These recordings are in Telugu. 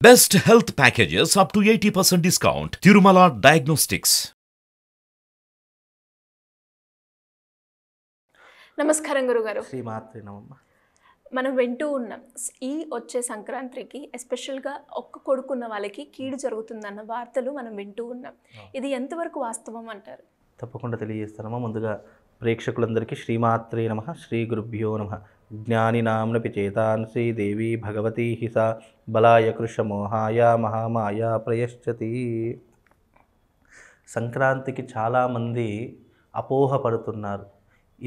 Best health packages up to 80% discount. Tirumala Diagnostics. నమస్కారం గురుగారు. శ్రీమాత్రే నమః. మనం వింటూ ఉన్నాం ఈ వచ్చే సంక్రాంతికి ఎస్పెషల్గా ఒక్క కొడుకున్న వాళ్ళకి కీడు జరుగుతుందన్న వార్తలు మనం వింటూ ఉన్నాం. ఇది ఎంతవరకు వాస్తవం అంటారు? తప్పకుండా తెలియజేస్తానమ్మా. ముందుగా ప్రేక్షకులందరికీ శ్రీమాత్రే నమః, శ్రీ గురుభ్యో నమః. జ్ఞానినాంనపి చేతాంసి దేవి భగవతి హిస బలాయ కృషమోహాయ మహామాయ ప్రయశ్చతి. సంక్రాంతికి చాలామంది అపోహపడుతున్నారు.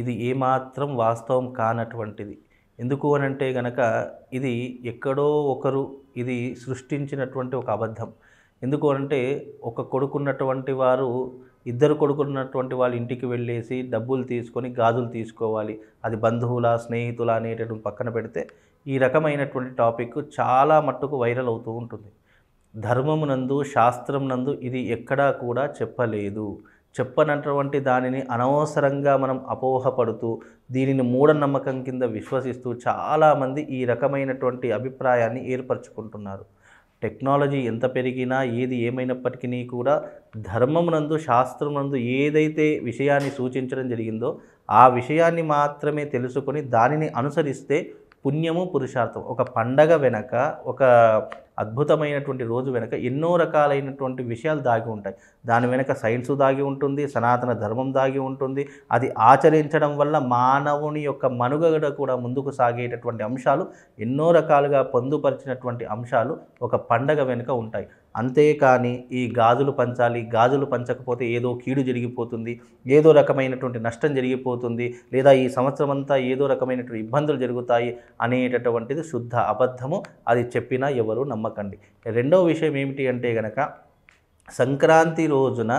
ఇది ఏమాత్రం వాస్తవం కానటువంటిది. ఎందుకు అనంటే గనక ఇది ఎక్కడో ఒకరు ఇది సృష్టించినటువంటి ఒక అబద్ధం. ఎందుకు అంటే ఒక కొడుకున్నటువంటి వారు ఇద్దరు కొడుకున్నటువంటి వాళ్ళ ఇంటికి వెళ్ళేసి డబ్బులు తీసుకొని గాజులు తీసుకోవాలి, అది బంధువుల స్నేహితుల అనేటటువంటి పక్కన పెడితే ఈ రకమైనటువంటి టాపిక్ చాలా మట్టుకు వైరల్ అవుతూ ఉంటుంది. ధర్మమునందు శాస్త్రమునందు ఇది ఎక్కడా కూడా చెప్పలేదు. చెప్పనటువంటి దానిని అనవసరంగా మనం అపోహపడుతూ దీనిని మూఢనమ్మకం కింద విశ్వసిస్తూ చాలామంది ఈ రకమైనటువంటి అభిప్రాయాన్ని ఏర్పరచుకుంటున్నారు. టెక్నాలజీ ఎంత పెరిగినా ఏది ఏమైనప్పటికీ కూడా ధర్మమునందు శాస్త్రమునందు ఏదైతే విషయాన్ని సూచించడం జరిగిందో ఆ విషయాన్ని మాత్రమే తెలుసుకొని దానిని అనుసరిస్తే పుణ్యము పురుషార్థం. ఒక పండగ వెనక, ఒక అద్భుతమైనటువంటి రోజు వెనక ఎన్నో రకాలైనటువంటి విషయాలు దాగి ఉంటాయి. దాని వెనక సైన్సు దాగి ఉంటుంది, సనాతన ధర్మం దాగి ఉంటుంది. అది ఆచరించడం వల్ల మానవుని యొక్క మనుగడ కూడా ముందుకు సాగేటటువంటి అంశాలు, ఎన్నో రకాలుగా పొందుపరిచినటువంటి అంశాలు ఒక పండగ వెనుక ఉంటాయి. అంతేకాని ఈ గాజులు పంచాలి, గాజులు పంచకపోతే ఏదో కీడు జరిగిపోతుంది, ఏదో రకమైనటువంటి నష్టం జరిగిపోతుంది, లేదా ఈ సంవత్సరం అంతా ఏదో రకమైనటువంటి ఇబ్బందులు జరుగుతాయి అనేటటువంటిది శుద్ధ అబద్ధము. అది చెప్పినా ఎవరు నమ్మకండి. రెండవ విషయం ఏమిటి అంటే గనక సంక్రాంతి రోజున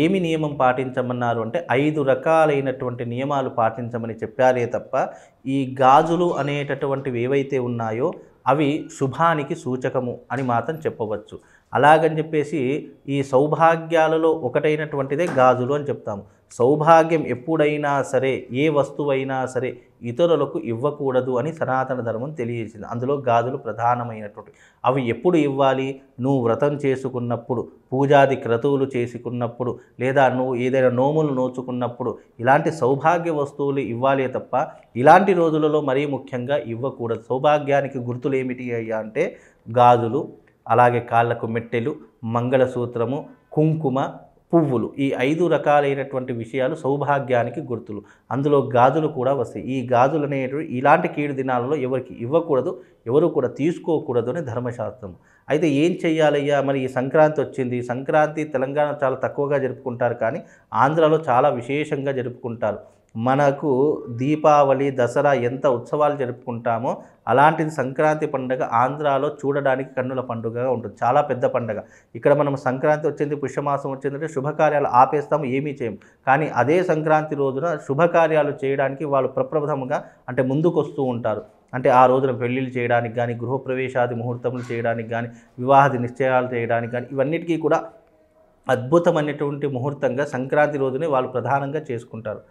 ఏమి నియమం పాటించమన్నారు అంటే 5 రకాలైనటువంటి నియమాలు పాటించమని చెప్పారే తప్ప ఈ గాజులు అనేటటువంటివి ఏవైతే ఉన్నాయో అవి శుభానికి సూచకము అని మాత్రం చెప్పవచ్చు. అలాగని చెప్పేసి ఈ సౌభాగ్యాలలో ఒకటైనటువంటిదే గాజులు అని చెప్తాము. సౌభాగ్యం ఎప్పుడైనా సరే, ఏ వస్తువైనా సరే ఇతరులకు ఇవ్వకూడదు అని సనాతన ధర్మం తెలియజేసింది. అందులో గాజులు ప్రధానమైనటువంటి. అవి ఎప్పుడు ఇవ్వాలి? నువ్వు వ్రతం చేసుకున్నప్పుడు, పూజాది క్రతువులు చేసుకున్నప్పుడు, లేదా నువ్వు ఏదైనా నోములు నోచుకున్నప్పుడు ఇలాంటి సౌభాగ్య వస్తువులు ఇవ్వాలే తప్ప ఇలాంటి రోజులలో మరీ ముఖ్యంగా ఇవ్వకూడదు. సౌభాగ్యానికి గుర్తులు ఏమిటి అయ్యా అంటే గాజులు, అలాగే కాళ్ళకు మెట్టెలు, మంగళసూత్రము, కుంకుమ, పువ్వులు. ఈ 5 రకాలైనటువంటి విషయాలు సౌభాగ్యానికి గుర్తులు. అందులో గాజులు కూడా వస్తాయి. ఈ గాజులు అనేటివి ఇలాంటి కీడు దినాలలో ఎవరికి ఇవ్వకూడదు, ఎవరు కూడా తీసుకోకూడదు అని ధర్మశాస్త్రం. అయితే ఏం చెయ్యాలయ్యా? మరి ఈ సంక్రాంతి వచ్చింది. సంక్రాంతి తెలంగాణ చాలా తక్కువగా జరుపుకుంటారు, కానీ ఆంధ్రాలో చాలా విశేషంగా జరుపుకుంటారు. మనకు దీపావళి, దసరా ఎంత ఉత్సవాలు జరుపుకుంటామో అలాంటిది సంక్రాంతి పండుగ ఆంధ్రాలో చూడడానికి కన్నుల పండుగగా ఉంటుంది. చాలా పెద్ద పండుగ. ఇక్కడ మనం సంక్రాంతి వచ్చింది, పుష్యమాసం వచ్చిందంటే శుభకార్యాలు ఆపేస్తాము, ఏమీ చేయం. కానీ అదే సంక్రాంతి రోజున శుభకార్యాలు చేయడానికి వాళ్ళు ప్రప్రథమంగా అంటే ముందుకొస్తూ ఉంటారు. అంటే ఆ రోజున పెళ్ళిళ్ళు చేయడానికి కానీ, గృహప్రవేశాది ముహూర్తములు చేయడానికి కానీ, వివాహాది నిశ్చయాలు చేయడానికి కానీ, ఇవన్నిటికీ కూడా అద్భుతమైనటువంటి ముహూర్తంగా సంక్రాంతి రోజునే వాళ్ళు ప్రధానంగా చేసుకుంటారు.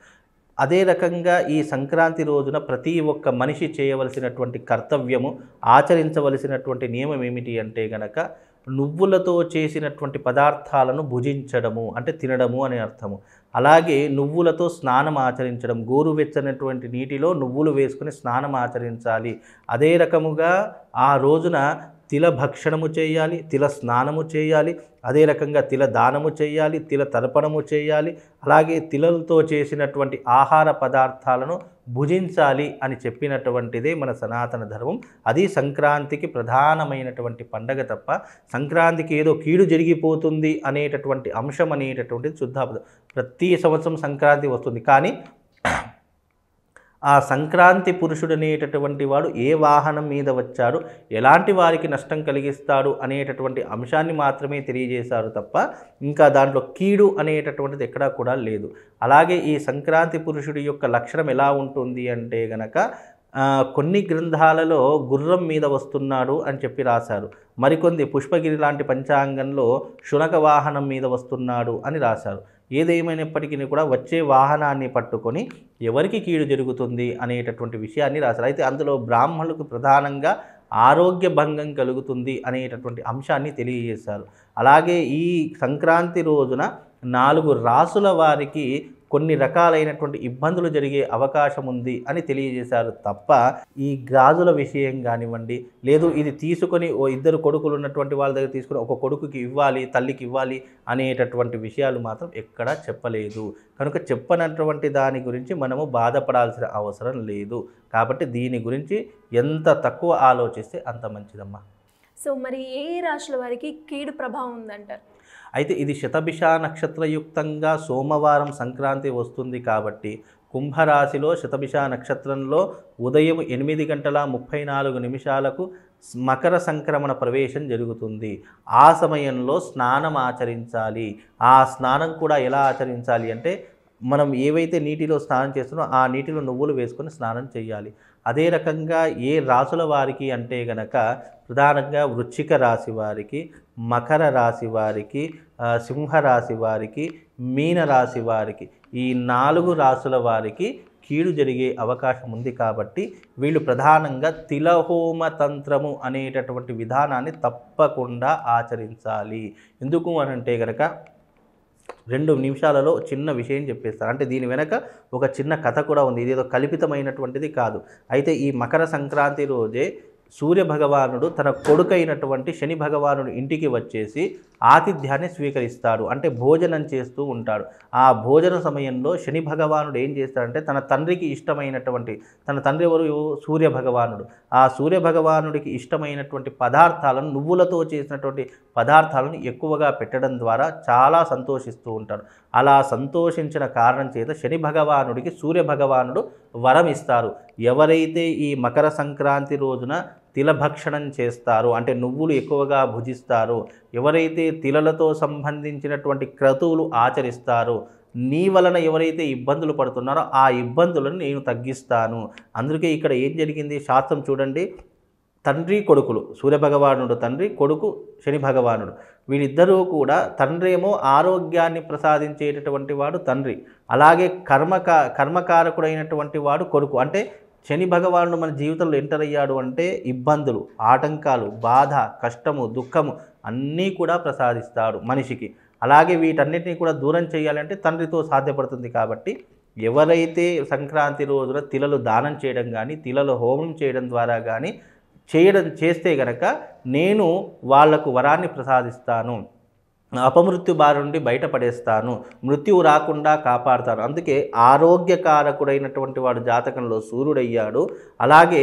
అదే రకంగా ఈ సంక్రాంతి రోజున ప్రతి ఒక్క మనిషి చేయవలసినటువంటి కర్తవ్యము, ఆచరించవలసినటువంటి నియమం ఏమిటి అంటే గనక నువ్వులతో చేసినటువంటి పదార్థాలను భుజించడము అంటే తినడము అనే అర్థము. అలాగే నువ్వులతో స్నానం ఆచరించడం, గోరువెచ్చనటువంటి నీటిలో నువ్వులు వేసుకుని స్నానం ఆచరించాలి. అదే రకముగా ఆ రోజున తిల భక్షణము చేయాలి, తిల స్నానము చేయాలి, అదే రకంగా తిల దానము చేయాలి, తిల తర్పణము చేయాలి, అలాగే తిలలతో చేసినటువంటి ఆహార పదార్థాలను భుజించాలి అని చెప్పినటువంటిదే మన సనాతన ధర్మం. అది సంక్రాంతికి ప్రధానమైనటువంటి పండగ తప్ప సంక్రాంతికి ఏదో కీడు జరిగిపోతుంది అనేటటువంటి అంశం అనేటటువంటిది శుద్ధాబద్ధం. ప్రతి సంవత్సరం సంక్రాంతి వస్తుంది, కానీ ఆ సంక్రాంతి పురుషుడు అనేటటువంటి వాడు ఏ వాహనం మీద వచ్చాడు, ఎలాంటి వారికి నష్టం కలిగిస్తాడు అనేటటువంటి అంశాన్ని మాత్రమే తెలియజేశారు తప్ప ఇంకా దాంట్లో కీడు అనేటటువంటిది ఎక్కడా కూడా లేదు. అలాగే ఈ సంక్రాంతి పురుషుడి యొక్క లక్షణం ఎలా ఉంటుంది అంటే గనక కొన్ని గ్రంథాలలో గుర్రం మీద వస్తున్నాడు అని చెప్పి రాశారు. మరికొన్ని పుష్పగిరి లాంటి పంచాంగంలో శునక వాహనం మీద వస్తున్నాడు అని రాశారు. ఏదేమైనప్పటికీ కూడా వచ్చే వాహనాన్ని పట్టుకొని ఎవరికి కీడు జరుగుతుంది అనేటటువంటి విషయాన్ని రాశారు. అయితే అందులో బ్రాహ్మణులకు ప్రధానంగా ఆరోగ్య భంగం కలుగుతుంది అనేటటువంటి అంశాన్ని తెలియజేశారు. అలాగే ఈ సంక్రాంతి రోజున 4 రాసుల వారికి కొన్ని రకాలైనటువంటి ఇబ్బందులు జరిగే అవకాశం ఉంది అని తెలియజేశారు తప్ప ఈ గాజుల విషయం కానివ్వండి, లేదు ఇది తీసుకొని ఓ 2 కొడుకులు ఉన్నటువంటి వాళ్ళ దగ్గర తీసుకొని ఒక కొడుకుకి ఇవ్వాలి, తల్లికి ఇవ్వాలి అనేటటువంటి విషయాలు మాత్రం ఎక్కడా చెప్పలేదు. కనుక చెప్పనటువంటి దాని గురించి మనము బాధపడాల్సిన అవసరం లేదు. కాబట్టి దీని గురించి ఎంత తక్కువ ఆలోచిస్తే అంత మంచిదమ్మా. సో మరి ఏ రాశుల వారికి కీడు ప్రభావం ఉందంటారు? అయితే ఇది శతభిష నక్షత్రయుక్తంగా సోమవారం సంక్రాంతి వస్తుంది కాబట్టి కుంభరాశిలో శతభిష నక్షత్రంలో ఉదయం 8:34 మకర సంక్రమణ ప్రవేశం జరుగుతుంది. ఆ సమయంలో స్నానం ఆచరించాలి. ఆ స్నానం కూడా ఎలా ఆచరించాలి అంటే మనం ఏవైతే నీటిలో స్నానం చేస్తున్నామో ఆ నీటిలో నువ్వులు వేసుకొని స్నానం చేయాలి. అదే రకంగా ఏ రాసుల వారికి అంటే గనక ప్రధానంగా వృశ్చిక రాశి వారికి, మకర రాశి వారికి, సింహరాశి వారికి, మీన రాశి వారికి, ఈ 4 రాసుల వారికి కీడు జరిగే అవకాశం ఉంది. కాబట్టి వీళ్ళు ప్రధానంగా తిలహోమ తంత్రము అనేటటువంటి విధానాన్ని తప్పకుండా ఆచరించాలి. ఎందుకు అనంటే గనక 2 నిమిషాలలో చిన్న విషయం చెప్పేస్తారు. అంటే దీని వెనక ఒక చిన్న కథ కూడా ఉంది. ఇదేదో కల్పితమైనటువంటిది కాదు. అయితే ఈ మకర సంక్రాంతి రోజే సూర్య భగవానుడు తన కొడుకైనటువంటి శని భగవానుడు ఇంటికి వచ్చేసి ఆతిథ్యాన్ని స్వీకరిస్తాడు. అంటే భోజనం చేస్తూ ఉంటాడు. ఆ భోజన సమయంలో శని భగవానుడు ఏం చేస్తాడంటే తన తండ్రికి ఇష్టమైనటువంటి, తన తండ్రి ఎవరు? సూర్య భగవానుడు. ఆ సూర్య భగవానుడికి ఇష్టమైనటువంటి పదార్థాలను, నువ్వులతో చేసినటువంటి పదార్థాలను ఎక్కువగా పెట్టడం ద్వారా చాలా సంతోషిస్తూ ఉంటాడు. అలా సంతోషించిన కారణం చేత శని భగవానుడికి సూర్య భగవానుడు వరం ఇస్తారు. ఎవరైతే ఈ మకర సంక్రాంతి రోజున తిలభక్షణం చేస్తారో, అంటే నువ్వులు ఎక్కువగా భుజిస్తారో, ఎవరైతే తిలలతో సంబంధించినటువంటి క్రతువులు ఆచరిస్తారో, నీ వలన ఎవరైతే ఇబ్బందులు పడుతున్నారో ఆ ఇబ్బందులను నేను తగ్గిస్తాను. అందుకే ఇక్కడ ఏం జరిగింది శాస్త్రం చూడండి. తండ్రి కొడుకులు, సూర్యభగవానుడు తండ్రి, కొడుకు శని భగవానుడు, వీళ్ళిద్దరూ కూడా తండ్రేమో ఆరోగ్యాన్ని ప్రసాదించేటటువంటి వాడు తండ్రి, అలాగే కర్మకారకుడైనటువంటి వాడు కొడుకు. అంటే శని భగవానుడు మన జీవితంలో ఎంటర్ అయ్యాడు అంటే ఇబ్బందులు, ఆటంకాలు, బాధ, కష్టము, దుఃఖము అన్నీ కూడా ప్రసాదిస్తాడు మనిషికి. అలాగే వీటన్నిటిని కూడా దూరం చేయాలంటే తండ్రితో సాధ్యపడుతుంది. కాబట్టి ఎవరైతే సంక్రాంతి రోజున తిలలు దానం చేయడం కానీ, తిలలు హోమం చేయడం ద్వారా కానీ చేస్తే గనక నేను వాళ్లకు వరాన్ని ప్రసాదిస్తాను, అపమృత్యు బారి నుండి బయటపడేస్తాను, మృత్యువు రాకుండా కాపాడుతాను. అందుకే ఆరోగ్యకారకుడైనటువంటి వాడు జాతకంలో సూర్యుడయ్యాడు, అలాగే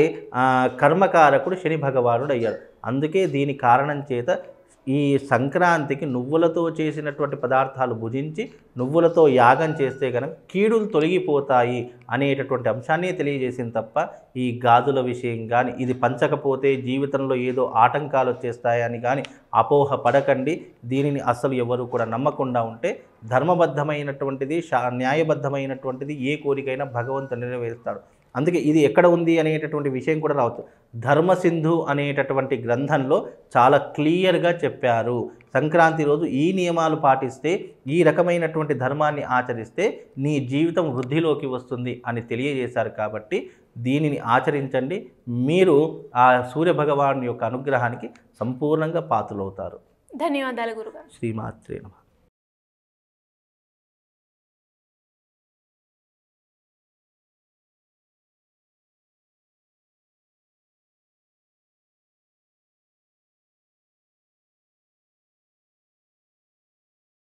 కర్మకారకుడు శని భగవానుడు అయ్యాడు. అందుకే దీని కారణం చేత ఈ సంక్రాంతికి నువ్వులతో చేసినటువంటి పదార్థాలు భుజించి నువ్వులతో యాగం చేస్తే కనుక కీడులు తొలగిపోతాయి అనేటటువంటి అంశాన్ని తెలియజేసింది తప్ప ఈ గాజుల విషయం కానీ, ఇది పంచకపోతే జీవితంలో ఏదో ఆటంకాలు వచ్చేస్తాయని కానీ అపోహ పడకండి. దీనిని అసలు ఎవరు కూడా నమ్మకుండా ఉంటే ధర్మబద్ధమైనటువంటిది, న్యాయబద్ధమైనటువంటిది ఏ కోరికైనా భగవంతుడు నెరవేరుస్తాడు. అందుకే ఇది ఎక్కడ ఉంది అనేటటువంటి విషయం కూడా రావచ్చు. ధర్మసింధు అనేటటువంటి గ్రంథంలో చాలా క్లియర్గా చెప్పారు. సంక్రాంతి రోజు ఈ నియమాలు పాటిస్తే, ఈ రకమైనటువంటి ధర్మాన్ని ఆచరిస్తే నీ జీవితం వృద్ధిలోకి వస్తుంది అని తెలియజేశారు. కాబట్టి దీనిని ఆచరించండి. మీరు ఆ సూర్యభగవాను యొక్క అనుగ్రహానికి సంపూర్ణంగా పాత్రులవుతారు. ధన్యవాదాలు గురుగారు. శ్రీమాత్రే నమః.